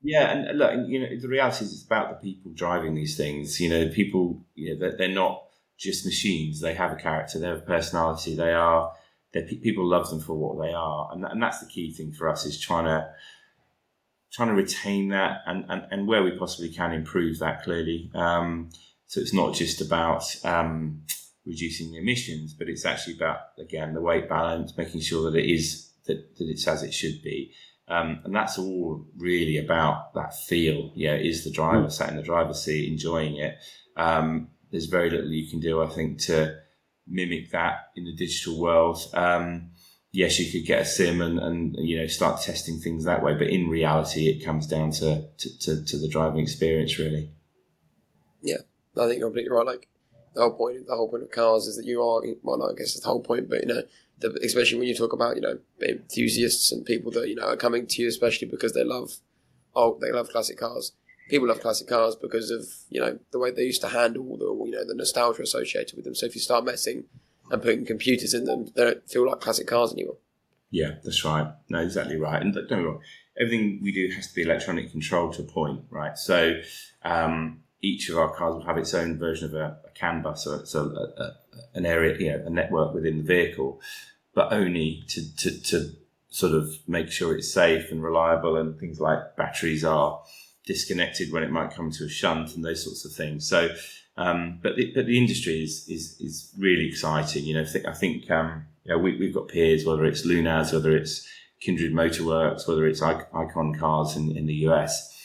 Yeah, and look, the reality is it's about the people driving these things. People, they're not just machines. They have a character. They have a personality. People love them for what they are, and that's the key thing for us is trying to retain that and where we possibly can improve that clearly. So it's not just about reducing the emissions, but it's actually about, again, the weight balance, making sure that that it's as it should be. And that's all really about that feel. Yeah, is the driver sat in the driver's seat enjoying it? There's very little you can do, I think, to mimic that in the digital world. Yes, you could get a sim and start testing things that way, but in reality, it comes down to the driving experience, really. Yeah, I think you're completely right. Like the whole point of cars is that you are, well, no, I guess it's the whole point, but especially when you talk about enthusiasts and people that are coming to you, especially because they love classic cars. People love classic cars because of the way they used to handle the nostalgia associated with them. So if you start messing and putting computers in them, they don't feel like classic cars anymore. Yeah, that's right. No, exactly right. And don't get me wrong, everything we do has to be electronic controlled to a point, right? So each of our cars will have its own version of a CAN bus, so it's an area, a network within the vehicle, but only to sort of make sure it's safe and reliable, and things like batteries are disconnected when it might come to a shunt and those sorts of things. So, but the industry is really exciting. I think we've got peers, whether it's Lunas, whether it's Kindred Motorworks, whether it's Icon Cars in the US.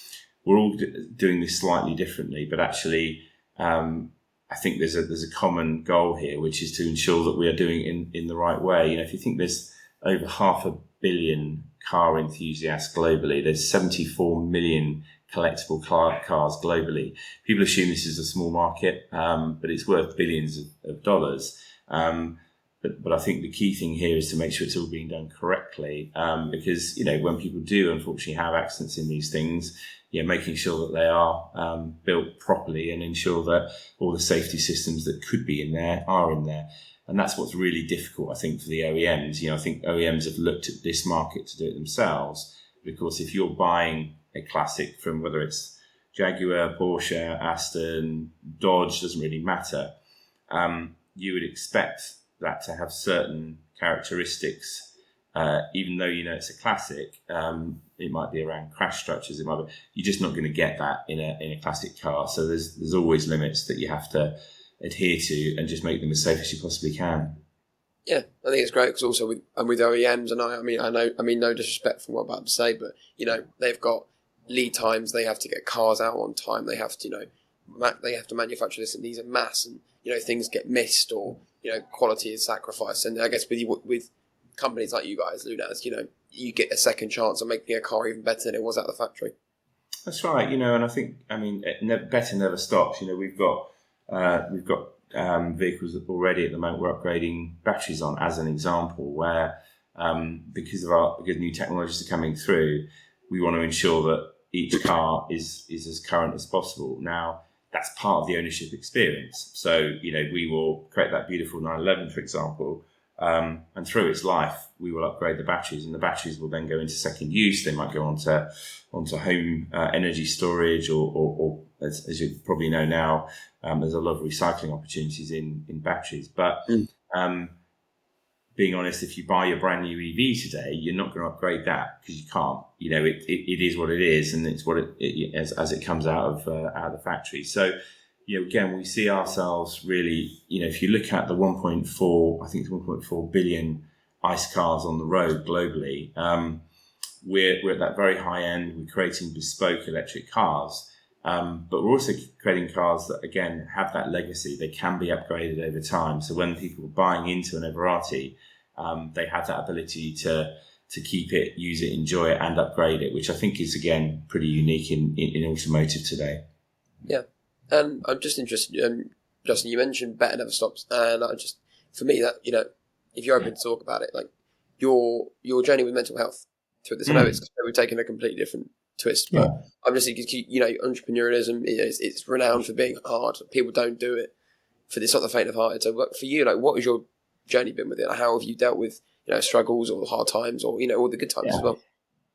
We're all doing this slightly differently, but actually, I think there's a common goal here, which is to ensure that we are doing it in the right way. If you think there's over 500 million car enthusiasts globally, there's 74 million collectible cars globally. People assume this is a small market, but it's worth billions of dollars. But I think the key thing here is to make sure it's all being done correctly, because when people do unfortunately have accidents in these things, making sure that they are built properly and ensure that all the safety systems that could be in there are in there. And that's what's really difficult, I think, for the OEMs. I think OEMs have looked at this market to do it themselves, because if you're buying a classic from whether it's Jaguar, Porsche, Aston, Dodge, doesn't really matter, you would expect that to have certain characteristics, even though it's a classic. It might be around crash structures. You're just not going to get that in a classic car. So there's always limits that you have to adhere to and just make them as safe as you possibly can. Yeah, I think it's great because also with OEMs, and I mean, no disrespect from what I'm about to say, but they've got lead times. They have to get cars out on time. They have to they have to manufacture this and these in mass, and things get missed or quality is sacrificed. And I guess with companies like you guys, Lunas, you get a second chance of making a car even better than it was at the factory. That's right, and I think better never stops. We've got vehicles that already at the moment we're upgrading batteries on, as an example, where because new technologies are coming through, we want to ensure that each car is as current as possible. Now, that's part of the ownership experience. So, we will create that beautiful 911, for example, and through its life, we will upgrade the batteries, and the batteries will then go into second use. They might go onto home energy storage, or as you probably know now, there's a lot of recycling opportunities in batteries. But being honest, if you buy your brand new EV today, you're not going to upgrade that because you can't. It is what it is, and it's what it as it comes out of the factory. So, again, we see ourselves really. If you look at the 1.4, I think it's 1.4 billion ICE cars on the road globally, we're at that very high end. We're creating bespoke electric cars, but we're also creating cars that, again, have that legacy. They can be upgraded over time. So when people are buying into an Everratti, they have that ability to keep it, use it, enjoy it, and upgrade it, which I think is, again, pretty unique in automotive today. Yeah, and I'm just interested, Justin, you mentioned better never stops, and for me, that if you're open to talk about it, like your journey with mental health through this, I know we're taking a completely different twist, but yeah. I'm just thinking, entrepreneurialism it's renowned for being hard. People don't do it for this, not the faint of heart. So for you, what has your journey been with it? How have you dealt with struggles or hard times or all the good times as well?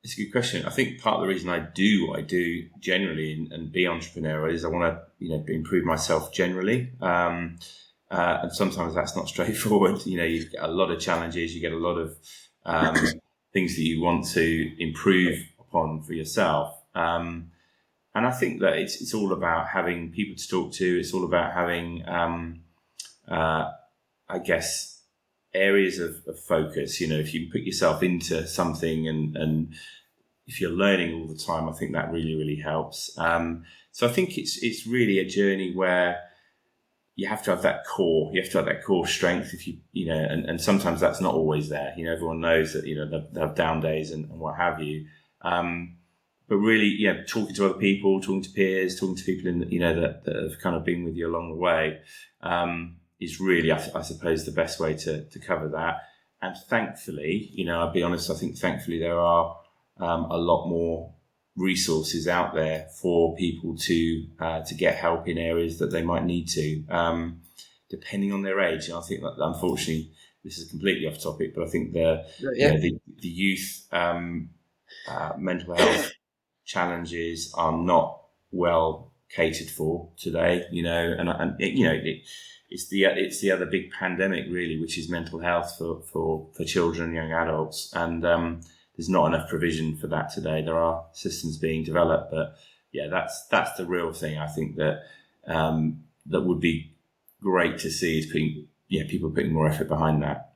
It's a good question. I think part of the reason I do what I do generally and be entrepreneurial is I want to, improve myself generally. And sometimes that's not straightforward. You get a lot of challenges, you get a lot of things that you want to improve upon for yourself. And I think that it's all about having people to talk to. It's all about having, I guess, areas of focus. If you put yourself into something and if you're learning all the time, I think that really, really helps. So I think it's really a journey where you have to have that core. You have to have that core strength. If and sometimes that's not always there. Everyone knows that they have down days and what have you. But really, talking to other people, talking to peers, talking to people that have kind of been with you along the way, is really, I suppose, the best way to cover that. And thankfully, I'll be honest, I think thankfully there are a lot more resources out there for people to get help in areas that they might need to, depending on their age. And I think that, unfortunately, this is completely off topic, but I think the youth mental health challenges are not well catered for today. It's the other big pandemic really, which is mental health for children and young adults, and there's not enough provision for that today. There are systems being developed, but that's the real thing. I think that that would be great to see is people putting more effort behind that.